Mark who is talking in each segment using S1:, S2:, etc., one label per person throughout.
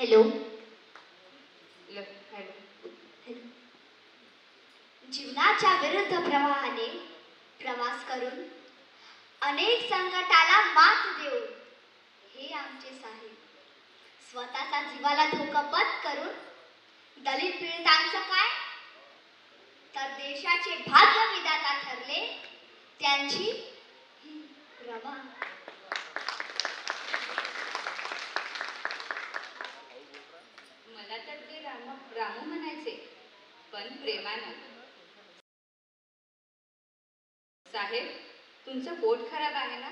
S1: Hello.
S2: Hello.
S1: जीवनाच्या विरुद्ध प्रवाहाने प्रवास करून अनेक संकटाला मात देऊन हे आमचे साहेब स्वतःचा जीवाला धोका पत्करून दलित पीडितांचं काय तर देशाचे भाग्य विधाता ठरले त्यांची ही प्रभा.
S2: मला तर ते रामू म्हणायचे, पण प्रेमानं. साहेब, तुमचं पोट खराब आहे ना?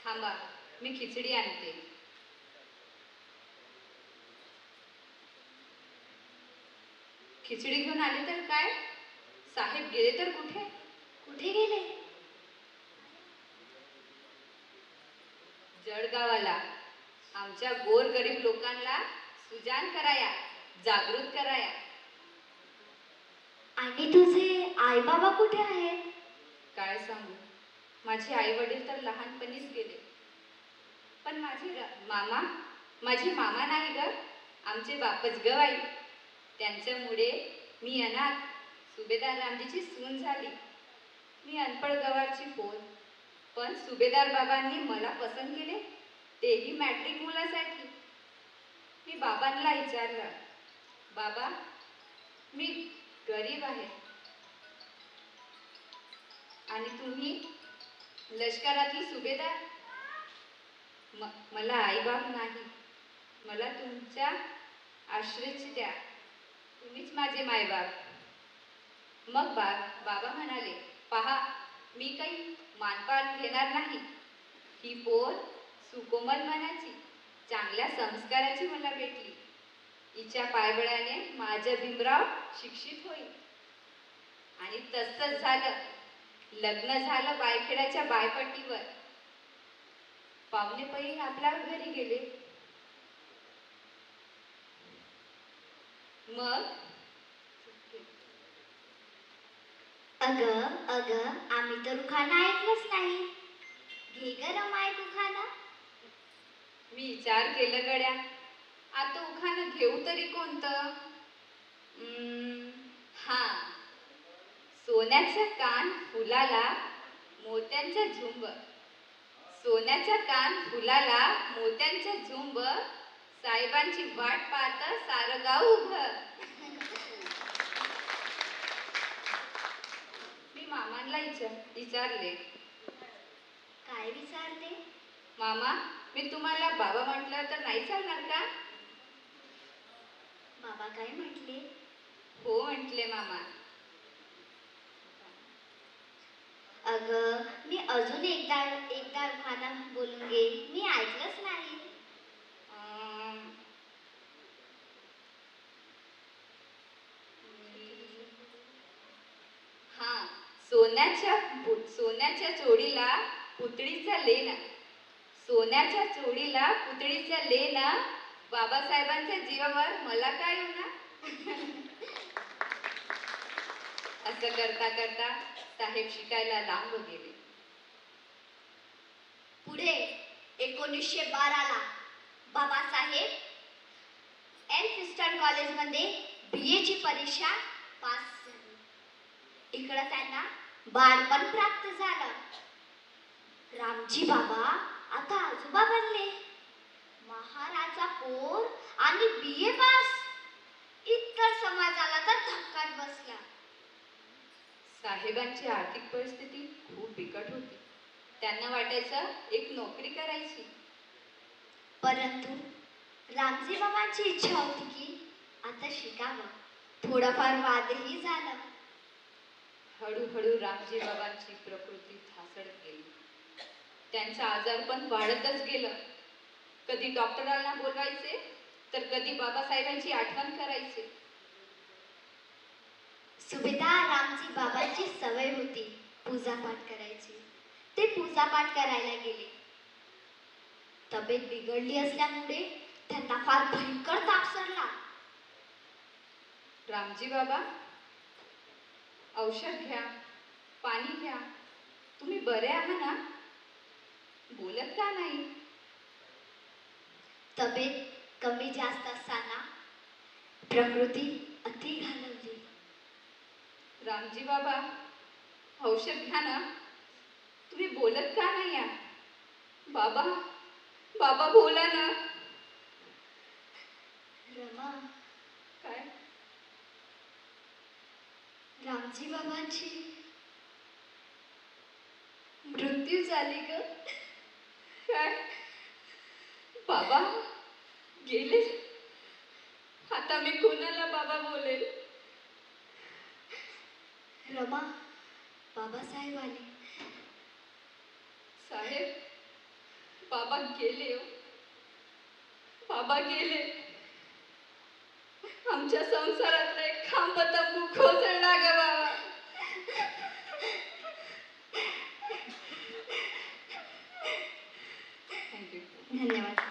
S2: थांबा, मी खिचडी आणते. खिचडी घेऊन आले तर काय? साहेब गेले तर कुठे?
S1: कुठे गेले?
S2: जळगावाला. आमच्या गोरगरीब लोकांना सुजान कराया, जागृत कराया.
S1: आणि तुझे आई बाबा कुठे आहेत?
S2: काय सांगू, माझे आई वडील तर लहानपणीच गेले. पण माझे मामा नाही ग, आमचे बापच ग बाई. त्यांच्यामुळे मी अनाथ सुभेदार रामजीची सून झाली. मी अनपढ गवारची पोर, पण सुभेदार बाबांनी मला पसंत केले, तेही मॅट्रिक मुलासाठी. मी बाबांना विचारलं, बाबा मी गरीब आहे आणि तुम्ही लष्करातली सुभेदार. मला आईबाप नाही, मला तुमच्या आश्रयच द्या, तुम्हीच माझे मायबाप. मग बाबा म्हणाले, पहा मी काही मानपान घेणार नाही. ही पोर सुकोमल मनाची, चांगल्या संस्काराची मला भेटली. हिच्या पायबळाने माझं भीमराव शिक्षित होईल. आणि तसंच झालं. लग्न झालं बायखेड्याच्या बायपट्टीवर. पाहुणे पै आपल्या घरी गेले. मग
S1: अगं आम्ही तर उखाणा ऐकलंच नाही. घे गरम ऐक उखाणा.
S2: मी विचार केलं गड्या, आता उखाणं घेऊ तरी कोणतं? हा, सोन्याचा कान फुलाला मोत्यांचा झुंब. सोन्याचा कान फुलाला मोत्यांचा झुंब, साहेबांची वाट पाहत सारं गाव उभं. मी मामांना विचारले.
S1: काय विचारले?
S2: मामा, मी तुम्हाला बाबा म्हटलं तर नाही चालणार का?
S1: बाबा काय म्हटले?
S2: हो म्हटले मामा.
S1: अगं मी अजून एकदा उखाणा बोलून घे, मी ऐकलंच नाही.
S2: हा, सोन्याच्या चोडीला पुतळीचा लेन. सोन्याच्या चोडीला पुतळीचा लेन, बाबासाहेबांच्या जीवावर मला काय होणार? असं करता करता साहेब शिकायला लांब गेले.
S1: पुढे 1912ला बाबासाहेब एल्फिस्टन कॉलेजमध्ये BA ची परीक्षा पास झाली. इकडं त्यांना बाळपण प्राप्त झालं. रामजी बाबा आता आजोबा बनले. महाराजा पोर आणि BA पास. इतर समाजाला तर धक्काच बसला.
S2: साहेबांची आर्थिक परिस्थिती खूप बिकट होती. त्यांना वाटायचं एक नोकरी करायची.
S1: परंतु रामजी बाबांची इच्छा होती की आता शिकावं. थोडाफार वादही झाला.
S2: हळूहळू रामजी बाबांची प्रकृती ढासळत गेली. त्यांचं आजारपण वाढतच गेलं. कधी डॉक्टरांना बोलवायचे तर कधी बाबासाहेबांची आठवण करायचे.
S1: सुभेदार रामजी बाबांची सवय होती पूजापाठ करायची. ते पूजापाठ करायला गेले. तब्येत बिघडली असल्यामुळे त्यांना फार भयंकर ताप सरला.
S2: रामजी बाबा, औषध घ्या, पाणी घ्या, तुम्ही बरे आहात ना? बोलत का नाही?
S1: तब्येत कमी जास्त असताना प्रकृती अति घालवली.
S2: रामजी बाबा, औषध घ्या ना. तुम्ही बोलत का नाही आहात? बाबा, बाबा बोला ना.
S1: रमा,
S2: काय?
S1: रामजी बाबांची मृत्यू झाली ग.
S2: काय? बाबा गेले? आता मी कोणाला बाबा बोलेल?
S1: रमा, बाबासाहेब आले.
S2: साहेब, बाबा गेले हो. बाबा गेले. आमच्या संसारातला एक खांब तंबू कोसळला ग बाबा. थँक्यू.
S1: धन्यवाद.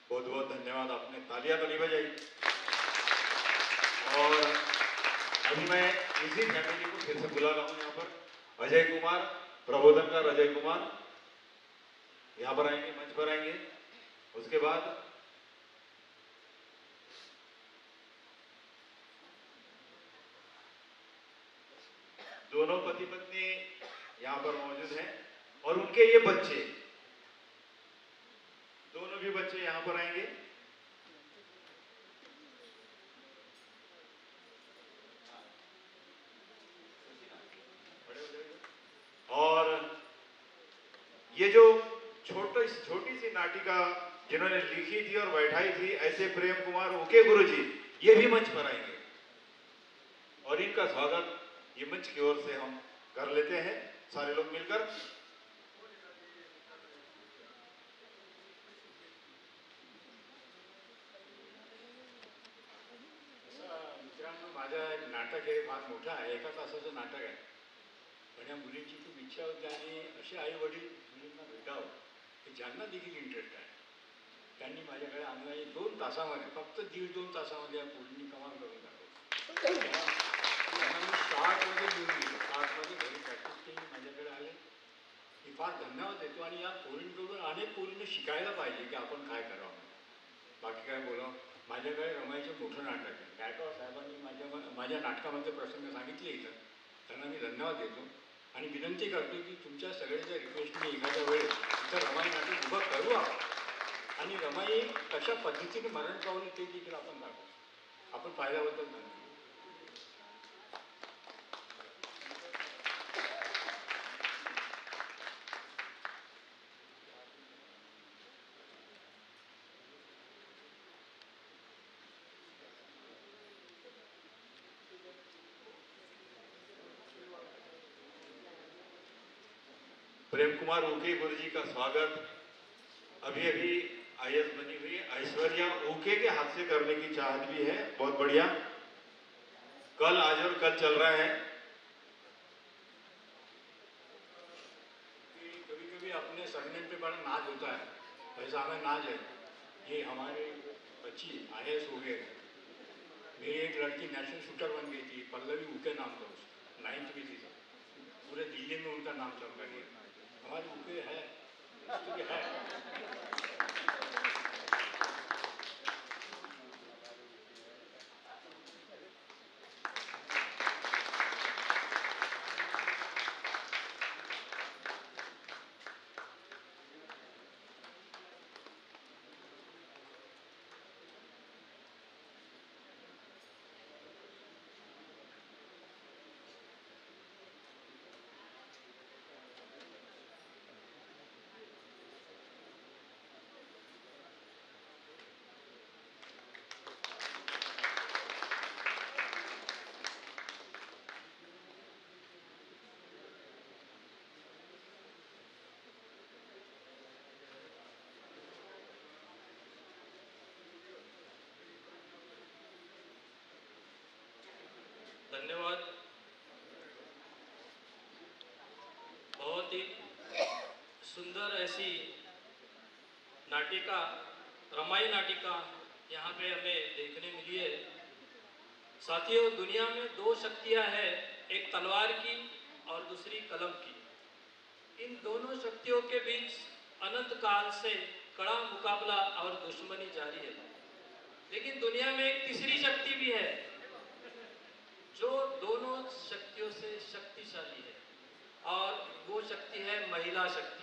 S3: बहुत बहुत धन्यवाद, आपने तालियां तो नहीं बजाई. और अभी मैं इसी फैमिली को फिर से बुला रहा हूँ यहाँ पर. अजय कुमार, प्रबोधनकार अजय कुमार यहाँ पर आएंगे, मंच पर आएंगे. उसके बाद दोनों पति पत्नी यहाँ पर मौजूद हैं और उनके ये बच्चे, दोनों भी बच्चे यहाँ पर आएंगे. और ये जो छोटी सी नाटिका जिन्होंने लिखी थी और बैठाई थी, ऐसे प्रेम कुमार ओके गुरुजी, ये भी मंच पर आएंगे और इनका स्वागत ये मंच की ओर से हम कर लेते हैं सारे लोग मिलकर.
S4: मित्रांनो, माझं एक नाटक आहे, फार मोठं आहे, 1 तासाचं नाटक आहे. पण या मुलीची खूप इच्छा होती आणि असे आई वडील मुलींना भेटावं की ज्यांना देखील इंटरेस्ट आहे. त्यांनी माझ्याकडे आणलं आणि 2 तासामध्ये, फक्त 1.5-2 तासामध्ये या मुलींनी कमाल करून दाखवलं. त्यांना मी 60 घेऊन गेलो, 60 घरी प्रॅक्टिस केली, माझ्याकडे आले. मी फार धन्यवाद देतो आणि या पोरींकडून अनेक पोरींनी शिकायला पाहिजे की आपण काय करावं. बाकी काय बोलावं. माझ्याकडे रमाईचं मोठं नाटक आहे. गायकवाड साहेबांनी माझ्या नाटकामध्ये प्रसंग सांगितले इथं, त्यांना मी धन्यवाद देतो आणि विनंती करतो की तुमच्या सगळ्यांच्या रिक्वेस्टने एखाद्या वेळेस इथं रमाई नाटक उभं करू आपण आणि रमाई कशा पद्धतीने मरण पावली ते देखील आपण दाखवू. आपण पाहिल्याबद्दल धन्यवाद.
S3: प्रेम कुमार ओके गुरुजी का स्वागत अभी अभी आईएएस बनी हुई ऐश्वर्या ओके के हाथ से करने की चाहत भी है. बहुत बढ़िया. कल, आज और कल चल रहा है.
S4: कभी कभी अपने सरनेम पे बड़ा नाज होता है, वैसा हमें नाज है. ये हमारे बच्ची आईएएस हो गए. मेरी एक लड़की नेशनल शूटर बन गई थी, पल्लवी उके नाम था उसका, 9th में थी. पूरे दिल्ली में उनका नाम चमका गया. हमारी उके है, तो है.
S5: धन्यवाद. बहुत ही सुंदर ऐसी नाटिका, रमाई नाटिका यहाँ पे हमें देखने मिली है. साथियों, दुनिया में 2 शक्तियाँ हैं, एक तलवार की और दूसरी कलम की. इन दोनों शक्तियों के बीच अनंत काल से कड़ा मुकाबला और दुश्मनी जारी है। लेकिन दुनिया में एक तीसरी शक्ति भी है जो दोनों शक्तियों से शक्तिशाली है, और वो शक्ति है महिला शक्ति।